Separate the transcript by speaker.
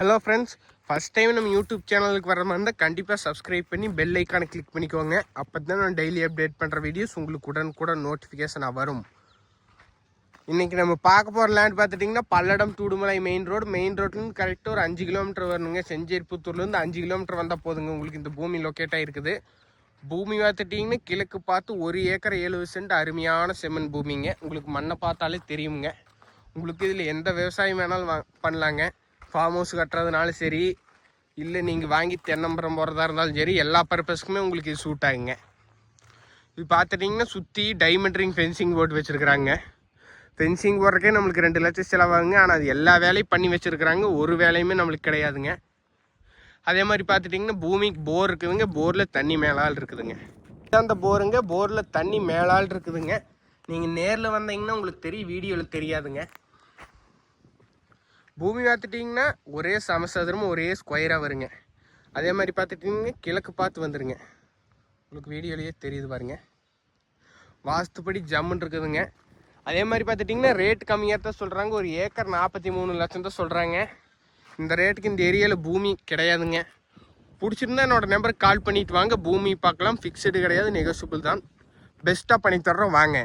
Speaker 1: Hello friends, first time நம்ம YouTube சேனலுக்கு வர மாதிரி இருந்தால் கண்டிப்பாக சப்ஸ்கிரைப் பண்ணி பெல் ஐக்கானை கிளிக் பண்ணிக்கோங்க. அப்போ தான் நான் டெய்லி அப்டேட் பண்ணுற வீடியோஸ் உங்களுக்கு உடனுக்குடன் நோட்டிஃபிகேஷனாக வரும். இன்றைக்கி நம்ம பார்க்க போகிற லேண்ட் பார்த்துட்டிங்கன்னா பல்லடம் தூடுமலை மெயின் ரோட்லேருந்து கரெக்டாக ஒரு 5 கிலோமீட்டர் வரணுங்க. செஞ்சேரிப்புத்தூர்லேருந்து 5 கிலோமீட்டர் வந்தால் போதுங்க. உங்களுக்கு இந்த பூமி லொக்கேட் ஆகிருக்குது. பூமி பார்த்துட்டிங்கன்னா கிழக்கு பார்த்து 1 ஏக்கர் 70 சென்ட் அருமையான செம்மண் பூமிங்க. உங்களுக்கு மண்ணை பார்த்தாலே தெரியுங்க. உங்களுக்கு இதில் எந்த விவசாயம் வேணாலும் பண்ணலாங்க. ஃபார்ம் ஹவுஸ் கட்டுறதுனாலும் சரி, இல்லை நீங்கள் வாங்கி தென்னம்பரம் போகிறதா இருந்தாலும் சரி, எல்லா பர்பஸ்க்குமே உங்களுக்கு இது சூட் ஆகுங்க. இது பார்த்துட்டிங்கன்னா சுற்றி டைமண்ட் ரிங் ஃபென்சிங் போட்டு வச்சுருக்குறாங்க. ஃபென்சிங் போடுறக்கே நம்மளுக்கு 2 லட்சம் செலவாகுங்க. ஆனால் அது எல்லா வேலையும் பண்ணி வச்சுருக்குறாங்க. ஒரு வேலையுமே நம்மளுக்கு கிடையாதுங்க. அதே மாதிரி பார்த்துட்டிங்கன்னா பூமிக்கு போர் இருக்குதுங்க. போரில் தண்ணி மேலால் இருக்குதுங்க. அந்த போருங்க, போரில் தண்ணி மேலால் இருக்குதுங்க. நீங்கள் நேரில் வந்தீங்கன்னா உங்களுக்கு தெரியும், வீடியோவில் தெரியாதுங்க. பூமி பார்த்துட்டிங்கன்னா ஒரே சமசதுரமும் ஒரே ஸ்கொயராக வருங்க. அதே மாதிரி பார்த்துட்டிங்கன்னா கிழக்கு பார்த்து வந்துடுங்க. உங்களுக்கு வீடியோலேயே தெரியுது பாருங்க. வாஸ்துப்படி ஜம்முன்னு இருக்குதுங்க. அதே மாதிரி பார்த்துட்டிங்கன்னா ரேட் கம்மியாக தான் சொல்கிறாங்க. ஒரு ஏக்கர் 43 லட்சம் தான் சொல்கிறாங்க. இந்த ரேட்டுக்கு இந்த ஏரியாவில் பூமி கிடையாதுங்க. பிடிச்சிருந்தா என்னோடய நம்பருக்கு கால் பண்ணிவிட்டு வாங்க. பூமி பார்க்கலாம். ஃபிக்ஸ்டு கிடையாது, நெகோசியபிள் தான். பெஸ்ட்டாக பண்ணி தர்றோம் வாங்க.